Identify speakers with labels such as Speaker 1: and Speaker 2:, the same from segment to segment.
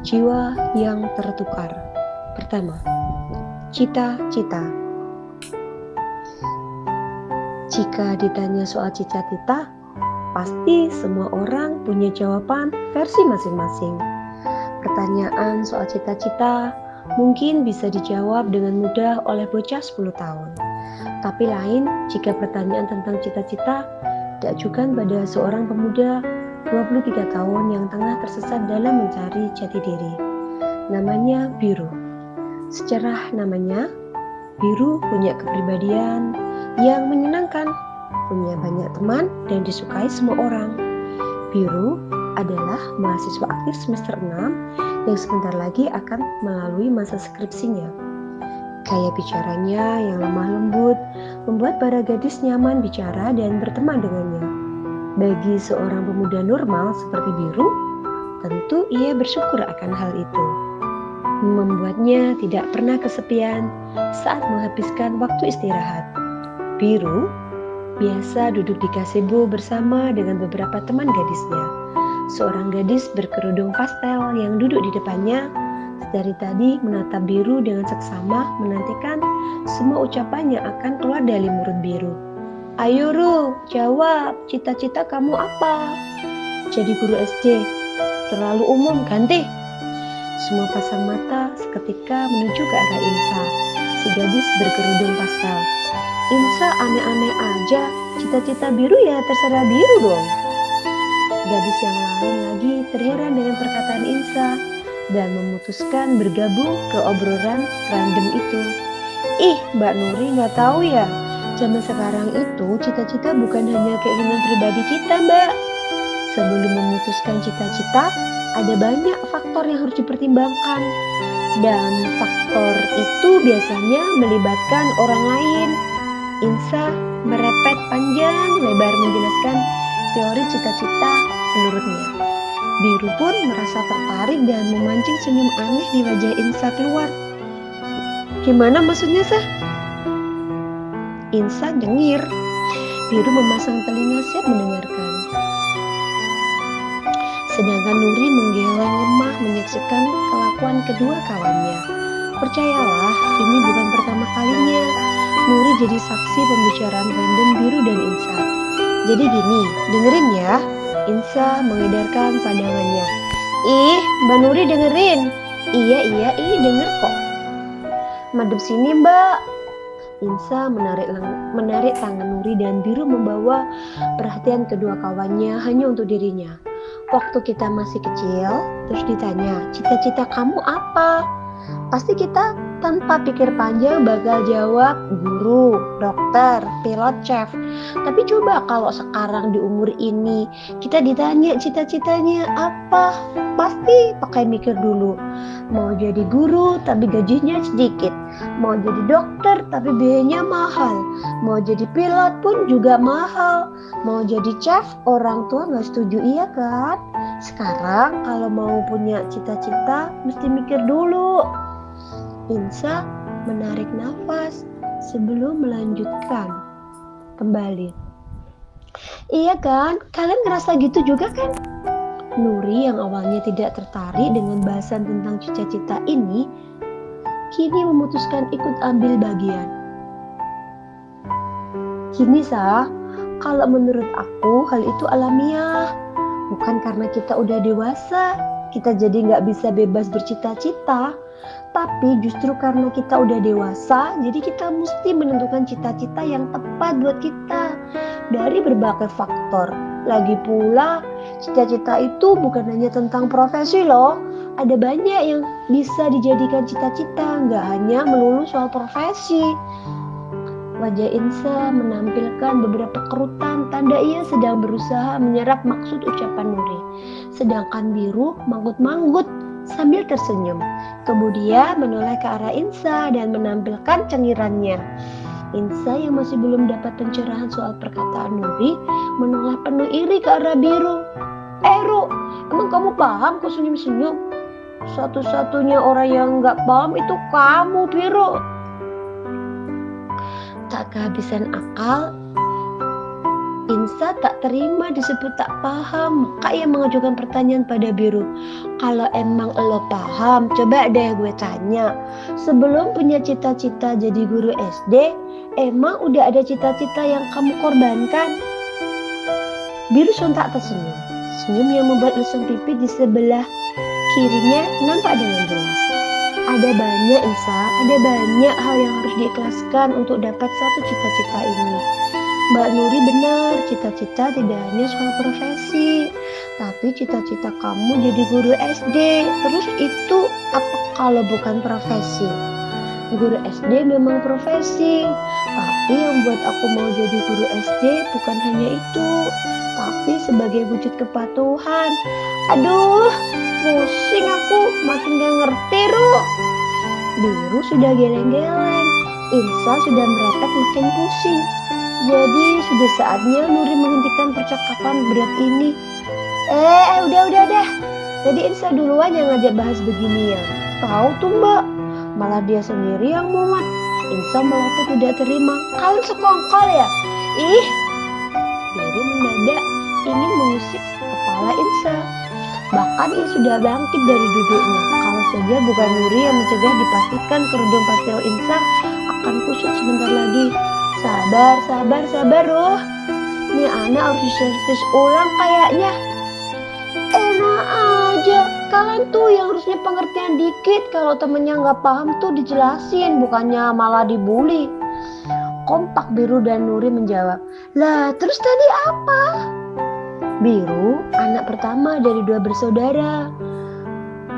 Speaker 1: Jiwa yang tertukar. Pertama, cita-cita. Jika ditanya soal cita-cita, pasti semua orang punya jawaban versi masing-masing. Pertanyaan soal cita-cita mungkin bisa dijawab dengan mudah oleh bocah 10 tahun. Tapi lain jika pertanyaan tentang cita-cita diajukan pada seorang pemuda 23 tahun yang tengah tersesat dalam mencari jati diri. Namanya Biru. Secerah namanya, Biru punya kepribadian yang menyenangkan, punya banyak teman dan disukai semua orang. Biru adalah mahasiswa aktif semester 6 yang sebentar lagi akan melalui masa skripsinya. Gaya bicaranya yang lemah lembut membuat para gadis nyaman bicara dan berteman dengannya. Bagi seorang pemuda normal seperti Biru, tentu ia bersyukur akan hal itu. Membuatnya tidak pernah kesepian saat menghabiskan waktu istirahat. Biru biasa duduk di gazebo bersama dengan beberapa teman gadisnya. Seorang gadis berkerudung pastel yang duduk di depannya dari tadi menatap Biru dengan seksama, menantikan semua ucapan yang akan keluar dari mulut Biru. Ayo Ru, jawab, cita-cita kamu apa? Jadi guru SD. Terlalu umum, ganti. Semua pasang mata seketika menuju ke arah Insa, si gadis berkerudung pastel. Insa aneh-aneh aja, cita-cita Biru ya terserah Biru dong. Gadis yang lain lagi terheran dengan perkataan Insa dan memutuskan bergabung ke obrolan random itu. Ih, Mbak Nuri nggak tahu ya, zaman sekarang itu cita-cita bukan hanya keinginan pribadi kita, Mbak. Sebelum memutuskan cita-cita, ada banyak faktor yang harus dipertimbangkan. Dan faktor itu biasanya melibatkan orang lain. Insa merepet panjang lebar menjelaskan teori cita-cita menurutnya. Biru pun merasa tertarik dan memancing senyum aneh di wajah Insa keluar. Gimana maksudnya, Sah? Insa dengir. Biru memasang telinga siap mendengarkan. Sedangkan Nuri menggeleng lemah menyaksikan kelakuan kedua kawannya. Percayalah, ini bukan pertama kalinya Nuri jadi saksi pembicaraan random Biru dan Insa. Jadi gini, dengerin ya. Insa mengedarkan pandangannya. Ih, Mbak Nuri dengerin. Iya, denger kok. Madep sini, Mbak. Insa menarik tangan Nuri dan Biru membawa perhatian kedua kawannya hanya untuk dirinya. Waktu kita masih kecil, terus ditanya, cita-cita kamu apa? Pasti kita tanpa pikir panjang bakal jawab guru, dokter, pilot, chef. Tapi coba kalau sekarang di umur ini kita ditanya cita-citanya apa, pasti pakai mikir dulu. Mau jadi guru tapi gajinya sedikit, mau jadi dokter tapi biayanya mahal, mau jadi pilot pun juga mahal, mau jadi chef orang tua nggak setuju, iya kan? Sekarang kalau mau punya cita-cita mesti mikir dulu. Insa menarik nafas sebelum melanjutkan kembali. Iya kan? Kalian ngerasa gitu juga kan? Nuri yang awalnya tidak tertarik dengan bahasan tentang cita-cita ini, kini memutuskan ikut ambil bagian. Gini Sah, kalau menurut aku hal itu alamiah. Bukan karena kita udah dewasa, kita jadi nggak bisa bebas bercita-cita. Tapi justru karena kita udah dewasa, jadi kita mesti menentukan cita-cita yang tepat buat kita dari berbagai faktor. Lagi pula, cita-cita itu bukan hanya tentang profesi loh. Ada banyak yang bisa dijadikan cita-cita, nggak hanya melulu soal profesi. Wajah Insa menampilkan beberapa kerutan, tanda ia sedang berusaha menyerap maksud ucapan Nuri. Sedangkan Biru manggut-manggut sambil tersenyum. Kemudian menoleh ke arah Insa dan menampilkan cengirannya. Insa yang masih belum dapat pencerahan soal perkataan Nuri menoleh penuh iri ke arah Biru. Ru, emang kamu paham kok senyum-senyum? Satu-satunya orang yang gak paham itu kamu, Biru. Tak kehabisan akal, Insa tak terima disebut tak paham, maka ia mengajukan pertanyaan pada Biru. Kalau emang lo paham, coba deh gue tanya. Sebelum punya cita-cita jadi guru SD, emang udah ada cita-cita yang kamu korbankan? Biru sontak tersenyum. Senyum yang membuat lesung pipi di sebelah kirinya nampak dengan jelas. Ada banyak Insa, ada banyak hal yang harus diikhlaskan untuk dapat satu cita-cita ini. Mbak Nuri benar, cita-cita tidak hanya soal profesi, tapi cita-cita kamu jadi guru SD. Terus itu apa kalau bukan profesi? Guru SD memang profesi, tapi yang buat aku mau jadi guru SD bukan hanya itu, tapi sebagai wujud kepatuhan. Aduh, pusing aku, makin gak ngerti, Ru. Biru sudah geleng-geleng, Insa sudah merepek makin pusing. Jadi sudah saatnya Nuri menghentikan percakapan berat ini. Udah. Jadi Insa duluan yang ngajak bahas beginian. Tahu tuh Mbak, malah dia sendiri yang muat. Insa melotot tidak terima. Kalian sekongkol ya? Ih, Biru mendadak ingin mengusik kepala Insa. Bahkan ia sudah bangkit dari duduknya. Kalau saja bukan Nuri yang mencegah, dipastikan kerudung pastel Insa akan kusut sebentar lagi. Sabar, Ruh. Nih anak harus diservis ulang kayaknya. Enak aja. Kalian tuh yang harusnya pengertian dikit. Kalau temennya nggak paham tuh dijelasin, bukannya malah dibully. Kompak Biru dan Nuri menjawab. Lah, terus tadi apa? Biru, anak pertama dari 2 bersaudara.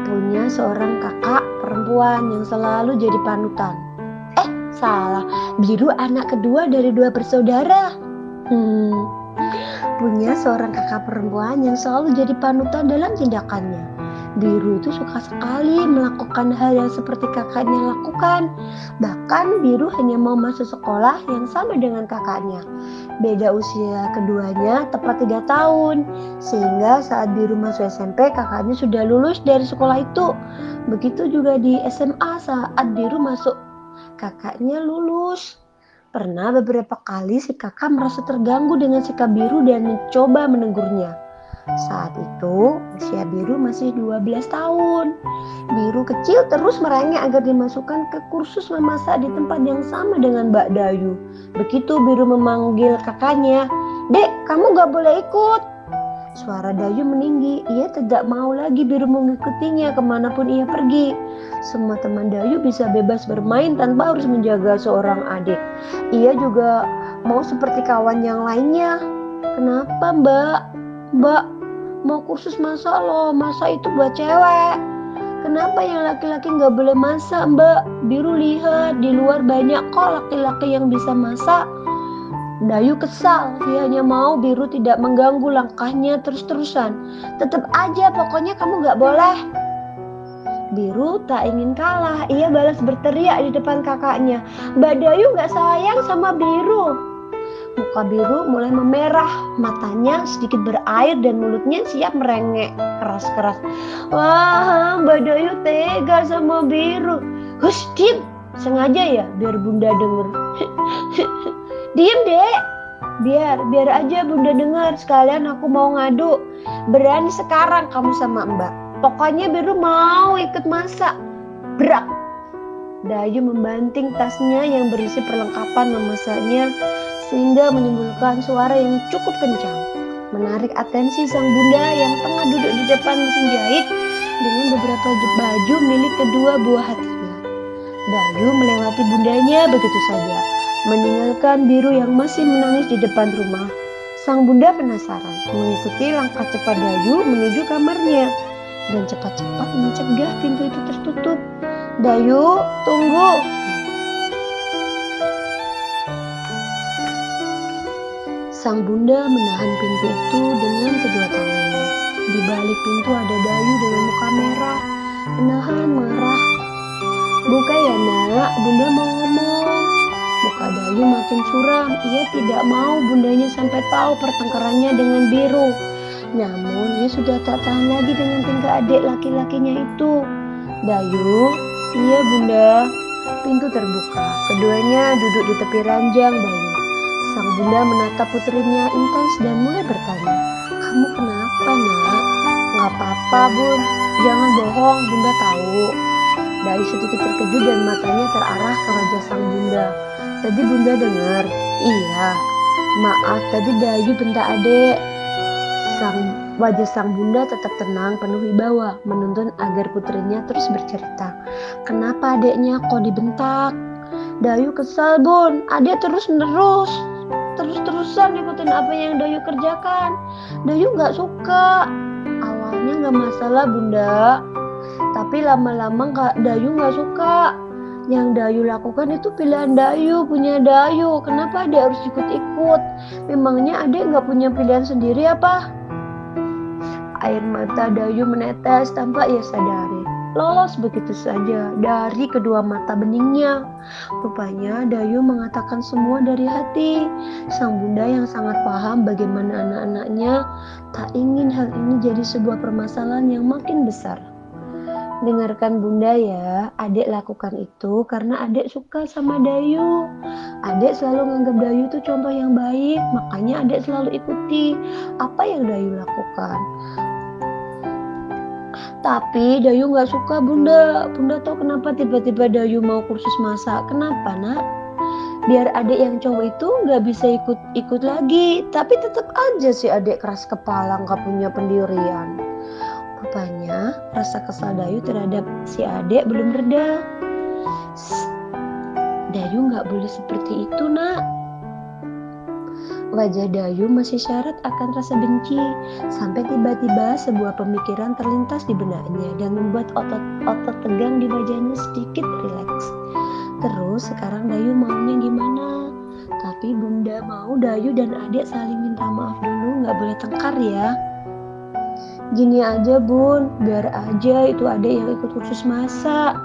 Speaker 1: Punya seorang kakak perempuan yang selalu jadi panutan. Salah, Biru anak kedua dari 2 bersaudara. Punya seorang kakak perempuan yang selalu jadi panutan dalam tindakannya. Biru itu suka sekali melakukan hal yang seperti kakaknya lakukan. Bahkan Biru hanya mau masuk sekolah yang sama dengan kakaknya. Beda usia keduanya tepat 3 tahun. Sehingga saat Biru masuk SMP, kakaknya sudah lulus dari sekolah itu. Begitu juga di SMA saat Biru masuk, kakaknya lulus. Pernah beberapa kali si kakak merasa terganggu dengan sikap Biru dan mencoba menegurnya. Saat itu usia Biru masih 12 tahun. Biru kecil terus merengek agar dimasukkan ke kursus memasak di tempat yang sama dengan Mbak Dayu. Begitu Biru memanggil kakaknya, "Dek, kamu gak boleh ikut." Suara Dayu meninggi. Ia tidak mau lagi Biru mengikutinya kemanapun ia pergi. Semua teman Dayu bisa bebas bermain tanpa harus menjaga seorang adik. Ia juga mau seperti kawan yang lainnya. Kenapa Mbak, mau kursus masak loh. Masak itu buat cewek. Kenapa yang laki-laki gak boleh masak Mbak? Biru lihat di luar banyak kok laki-laki yang bisa masak. Dayu kesal, dia hanya mau Biru tidak mengganggu langkahnya terus-terusan. Tetap aja, pokoknya kamu gak boleh. Biru tak ingin kalah, ia balas berteriak di depan kakaknya. Mbak Dayu gak sayang sama Biru. Muka Biru mulai memerah, matanya sedikit berair dan mulutnya siap merengek keras-keras. Wah, Mbak Dayu tega sama Biru. Hush, diam, sengaja ya biar Bunda denger. Diem Dek, biar aja Bunda dengar, sekalian aku mau ngadu. Berani sekarang kamu sama Mbak. Pokoknya Biru mau ikut masak. Berak. Dayu membanting tasnya yang berisi perlengkapan memasaknya sehingga menimbulkan suara yang cukup kencang, menarik atensi sang Bunda yang tengah duduk di depan mesin jahit dengan beberapa baju milik kedua buah hatinya. Dayu melewati Bundanya begitu saja, meninggalkan Biru yang masih menangis di depan rumah. Sang Bunda penasaran, mengikuti langkah cepat Dayu menuju kamarnya dan cepat-cepat mencegah pintu itu tertutup. Dayu, tunggu. Sang Bunda menahan pintu itu dengan kedua tangannya. Di balik pintu ada Dayu dengan muka merah, menahan marah. Buka ya nak, Bunda mau ngomong. Muka Dayu makin suram. Ia tidak mau Bundanya sampai tahu pertengkarannya dengan Biru. Namun ia sudah tak tahan lagi dengan tingkah adik laki-lakinya itu. Dayu, iya Bunda. Pintu terbuka. Keduanya duduk di tepi ranjang Dayu. Sang bunda menatap putrinya intens dan mulai bertanya, "Kamu kenapa, nak?" "Nggak apa-apa, Bun. Jangan bohong, Bunda tahu." Dayu sedikit terkejut dan matanya terarah ke wajah sang bunda. "Tadi Bunda dengar?" "Iya." "Maaf, tadi Dayu bentak adek." Wajah sang bunda tetap tenang, penuh wibawa, menuntun agar putrinya terus bercerita. "Kenapa adeknya kok dibentak?" "Dayu kesal, Bun. Adek terus-terusan ikutin apa yang Dayu kerjakan. Dayu nggak suka. Awalnya nggak masalah, Bunda. Tapi lama-lama Dayu nggak suka. Yang Dayu lakukan itu pilihan Dayu, punya Dayu. Kenapa adek harus ikut-ikut? Memangnya adek nggak punya pilihan sendiri apa?" Air mata Dayu menetes tanpa ia sadari. Lolos begitu saja dari kedua mata beningnya. Rupanya Dayu mengatakan semua dari hati. Sang bunda yang sangat paham bagaimana anak-anaknya tak ingin hal ini jadi sebuah permasalahan yang makin besar. "Dengarkan Bunda ya, adek lakukan itu karena adek suka sama Dayu. Adek selalu menganggap Dayu itu contoh yang baik, makanya adek selalu ikuti apa yang Dayu lakukan. Tapi Dayu nggak suka, Bunda. Bunda tahu kenapa tiba-tiba Dayu mau kursus masak? Kenapa, nak? Biar adek yang cowok itu nggak bisa ikut lagi. Tapi tetap aja si adek keras kepala, nggak punya pendirian." Rupanya rasa kesal Dayu terhadap si adek belum reda. "Dayu nggak boleh seperti itu, nak." Wajah Dayu masih syarat akan rasa benci, sampai tiba-tiba sebuah pemikiran terlintas di benaknya dan membuat otot tegang di wajahnya sedikit rileks. Terus sekarang Dayu maunya gimana? Tapi Bunda mau Dayu dan adik saling minta maaf dulu, nggak boleh tengkar ya. "Gini aja, Bun, biar aja itu adik yang ikut kursus masak.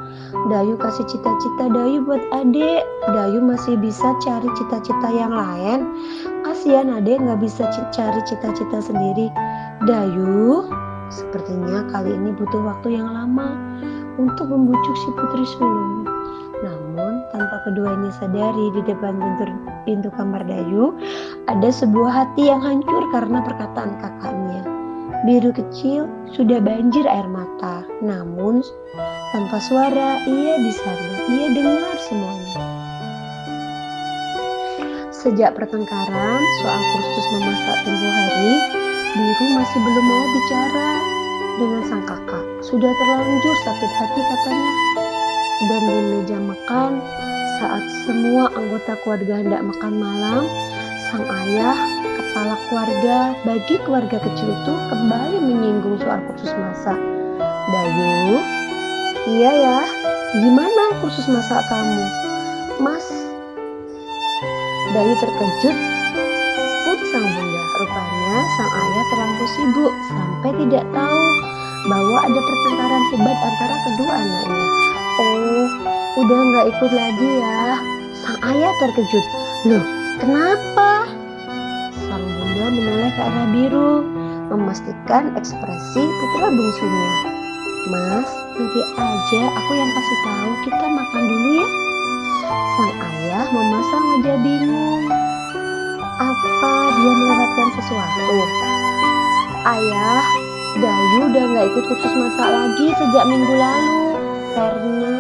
Speaker 1: Dayu kasih cita-cita Dayu buat adik. Dayu masih bisa cari cita-cita yang lain. Kasihan adek nggak bisa cari cita-cita sendiri. Dayu sepertinya kali ini butuh waktu yang lama untuk membujuk si putri sulung." Namun tanpa keduanya sadari, di depan pintu kamar Dayu ada sebuah hati yang hancur karena perkataan kakaknya. Biru kecil sudah banjir air mata, namun tanpa suara ia di sana. Ia dengar semuanya. Sejak pertengkaran soal kursus memasak tempoh hari, Biru masih belum mau bicara dengan sang kakak. Sudah terlanjur sakit hati katanya. Dan di meja makan, saat semua anggota keluarga hendak makan malam, sang ayah, kepala keluarga bagi keluarga kecil itu, kembali menyinggung soal kursus masak. "Dayu, iya ya, gimana kursus masak kamu?" "Mas." Dayu terkejut pun sang bunda. Rupanya sang ayah terlampau sibuk sampai tidak tahu bahwa ada pertengkaran hebat antara kedua anaknya. "Oh, udah nggak ikut lagi ya?" Sang ayah terkejut. "Loh, kenapa?" Sang bunda menoleh ke arah Biru, memastikan ekspresi putra bungsunya. "Mas, nanti aja aku yang kasih tahu, kita makan dulu ya." Sang ayah memasang wajah bingung. Apa dia melewatkan sesuatu? "Ayah, Dayu udah gak ikut kursus masak lagi sejak minggu lalu karena..."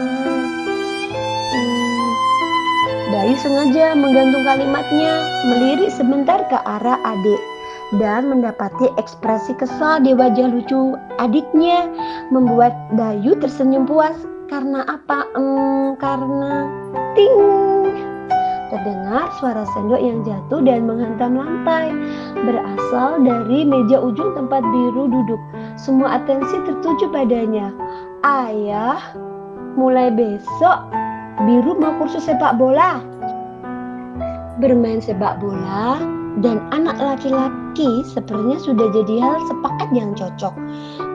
Speaker 1: Dayu sengaja menggantung kalimatnya, melirik sebentar ke arah adik dan mendapati ekspresi kesal di wajah lucu adiknya membuat Dayu tersenyum puas. Karena apa? Karena ting, terdengar suara sendok yang jatuh dan menghantam lantai, berasal dari meja ujung tempat Biru duduk. Semua atensi tertuju padanya. "Ayah, mulai besok Biru mau kursus sepak bola." Bermain sepak bola dan anak laki-laki sepertinya sudah jadi hal sepakat yang cocok.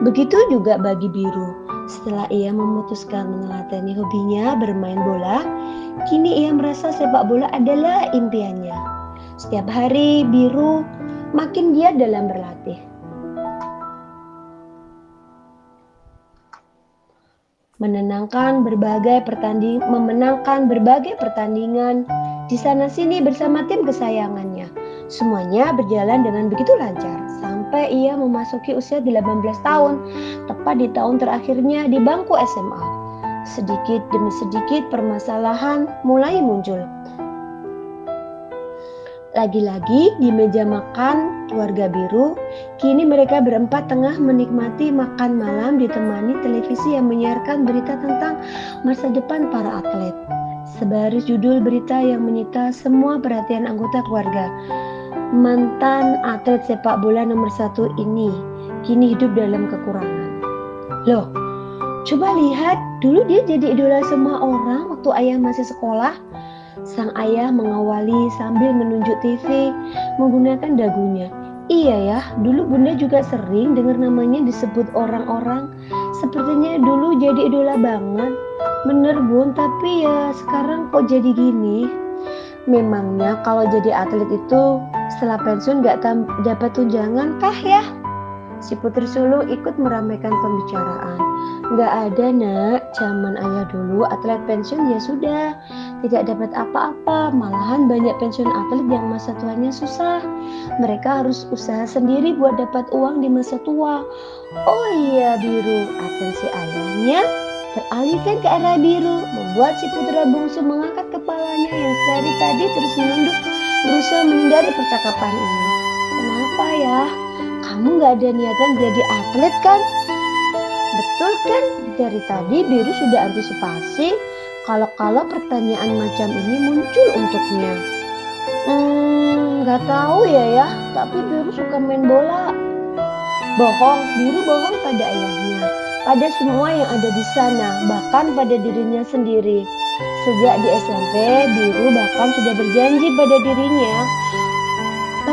Speaker 1: Begitu juga bagi Biru. Setelah ia memutuskan meneladani hobinya bermain bola, kini ia merasa sepak bola adalah impiannya. Setiap hari Biru makin giat dalam berlatih. Memenangkan berbagai pertandingan di sana-sini bersama tim kesayangannya. Semuanya berjalan dengan begitu lancar sampai ia memasuki usia 18 tahun, tepat di tahun terakhirnya di bangku SMA. Sedikit demi sedikit permasalahan mulai muncul. Lagi-lagi di meja makan keluarga biru, kini mereka berempat tengah menikmati makan malam ditemani televisi yang menyiarkan berita tentang masa depan para atlet. Sebaris judul berita yang menyita semua perhatian anggota keluarga. Mantan atlet sepak bola nomor 1 ini kini hidup dalam kekurangan. Loh, coba lihat, dulu dia jadi idola semua orang waktu ayah masih sekolah. Sang ayah mengawali sambil menunjuk TV menggunakan dagunya. Iya ya, dulu bunda juga sering dengar namanya disebut orang-orang. Sepertinya dulu jadi idola banget. Bener bun, tapi ya sekarang kok jadi gini? Memangnya kalau jadi atlet itu setelah pensiun gak dapat tunjangan kah ya? Si putri sulung ikut meramaikan pembicaraan. Gak ada nak, zaman ayah dulu atlet pensiun ya sudah, tidak dapat apa-apa. Malahan banyak pensiun atlet yang masa tuanya susah. Mereka harus usaha sendiri buat dapat uang di masa tua. Oh iya biru, atensi ayahnya teralihkan ke arah biru, membuat si putra bungsu mengangkat kepalanya yang dari tadi terus menunduk, berusaha menghindari percakapan ini. Kenapa ya? Kamu gak ada niatan jadi atlet kan? Betul kan? Dari tadi biru sudah antisipasi kalau pertanyaan macam ini muncul untuknya. Gak tahu ya, tapi biru suka main bola. Bohong, biru bohong pada ayahnya, pada semua yang ada di sana, bahkan pada dirinya sendiri. Sejak di SMP, biru bahkan sudah berjanji pada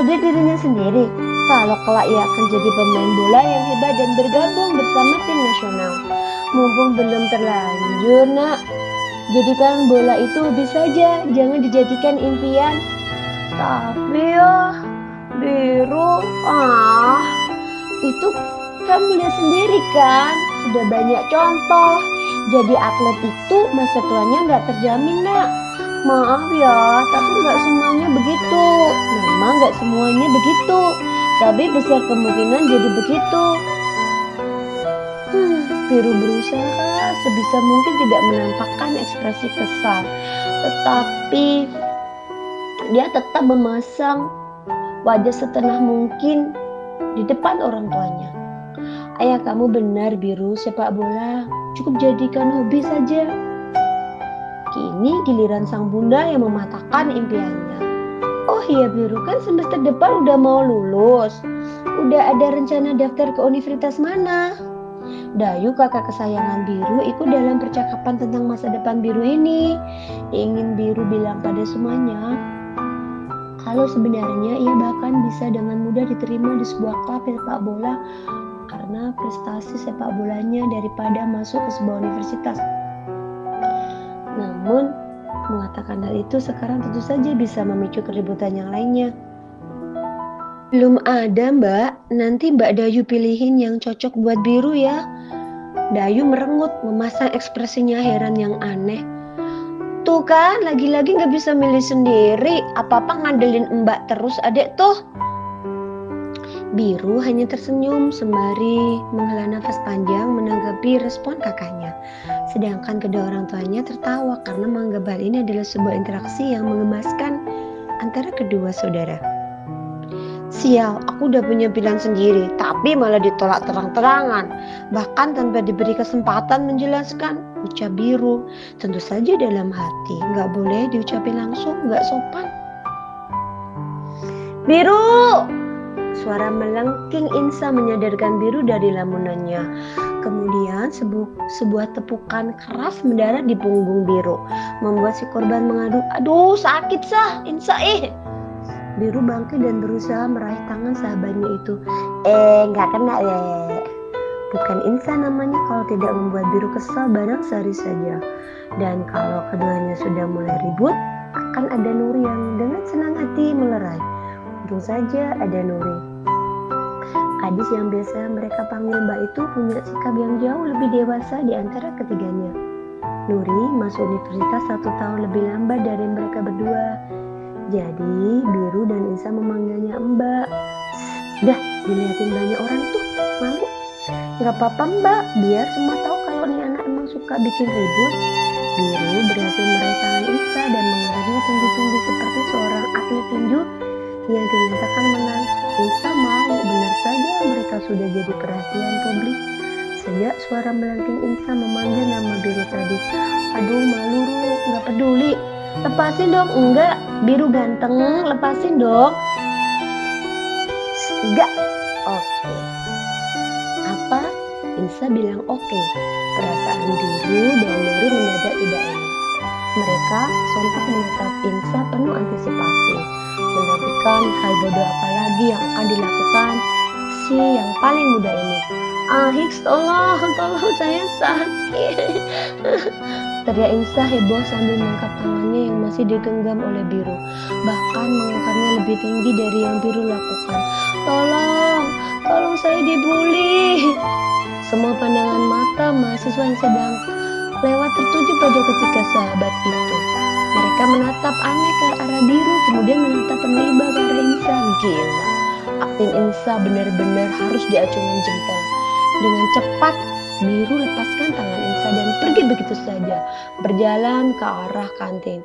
Speaker 1: dirinya sendiri, kalau kelak ia akan jadi pemain bola yang hebat dan bergabung bersama tim nasional. Mumpung belum terlanjur nak, jadikan bola itu hobi saja, jangan dijadikan impian. Tapi ya, biru, itu kamu lihat sendiri kan, sudah banyak contoh. Jadi atlet itu masa tuanya gak terjamin nak. Maaf ya, tapi gak semuanya begitu. Memang gak semuanya begitu, tapi besar kemungkinan jadi begitu. Biru berusaha sebisa mungkin tidak menampakkan ekspresi kesal, tetapi dia tetap memasang wajah setenang mungkin di depan orang tuanya. Ayah kamu benar biru, sepak bola cukup jadikan hobi saja. Kini giliran sang bunda yang mematahkan impiannya. Oh iya biru, kan semester depan udah mau lulus. Udah ada rencana daftar ke universitas mana? Dayu, kakak kesayangan biru, ikut dalam percakapan tentang masa depan biru ini. Ingin biru bilang pada semuanya kalau sebenarnya ia bahkan bisa dengan mudah diterima di sebuah klub sepak bola karena prestasi sepak bolanya daripada masuk ke sebuah universitas. Namun, mengatakan hal itu sekarang tentu saja bisa memicu keributan yang lainnya. Belum ada mbak, nanti mbak Dayu pilihin yang cocok buat biru ya. Dayu merengut, memasang ekspresinya heran yang aneh. Tuh kan, lagi-lagi gak bisa milih sendiri, apa-apa ngandelin mbak terus adek tuh. Biru hanya tersenyum sembari menghela nafas panjang menanggapi respon kakaknya. Sedangkan kedua orang tuanya tertawa karena menganggap hal ini adalah sebuah interaksi yang menggemaskan antara kedua saudara. Sial, aku udah punya pilihan sendiri, tapi malah ditolak terang-terangan, bahkan tanpa diberi kesempatan menjelaskan, ucap biru. Tentu saja dalam hati, gak boleh diucapin langsung, gak sopan. Biru! Suara melengking Insa menyadarkan biru dari lamunannya. Kemudian sebuah tepukan keras mendarat di punggung biru, membuat si korban mengadu, aduh sakit sah, Insa Biru bangkit dan berusaha meraih tangan sahabatnya itu. Gak kena ya. Bukan Insa namanya kalau tidak membuat biru kesal barang sehari saja. Dan kalau keduanya sudah mulai ribut, akan ada Nuri yang dengan senang hati melerai. Untung saja ada Nuri. Gadis yang biasa mereka panggil Mbak itu punya sikap yang jauh lebih dewasa di antara ketiganya. Nuri masuk universitas 1 tahun lebih lambat dari mereka berdua. Jadi Biru dan Insa memanggilnya Mbak. Udah dilihatin banyak orang tuh, malu. Gak apa-apa Mbak, biar semua tahu kalau nih anak emang suka bikin ribut. Biru berhasil meraih tangan Insa dan mengangkatnya tinggi-tinggi seperti seorang atlet tinju yang dinyatakan menang. Insa mau, benar saja mereka sudah jadi perhatian publik. Sejak suara melengking Insa memanggil nama Biru tadi. Aduh malu Ru, gak peduli. Lepasin dong, enggak. Biru ganteng, lepasin dong. Enggak. Oke. Apa? Insa bilang oke. Perasaan Biru dan Nuri mendadak tidak enak. Mereka sontak menatap Insa penuh antisipasi, menantikan hal bodoh apa lagi yang akan dilakukan si yang paling muda ini. Hiks, tolong saya sakit. Teriak Insa heboh sambil mengangkat tangannya yang masih digenggam oleh Biru, bahkan mengangkatnya lebih tinggi dari yang Biru lakukan. Tolong saya dibully. Semua pandangan mata mahasiswa yang sedang lewat tertuju pada ketiga sahabat itu. Mereka menatap aneh ke arah Biru, kemudian menatap peneriba ke arah Insa. Gila, akting Insa benar-benar harus diacungin jempol. Dengan cepat, Biru lepaskan tangan Insa dan pergi begitu saja, berjalan ke arah kantin.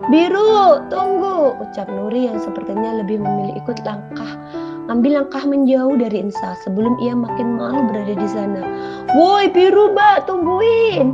Speaker 1: Biru, tunggu, ucap Nuri yang sepertinya lebih memilih ambil langkah menjauh dari Insa sebelum ia makin malu berada di sana. Woi Biru, Mbak, tungguin.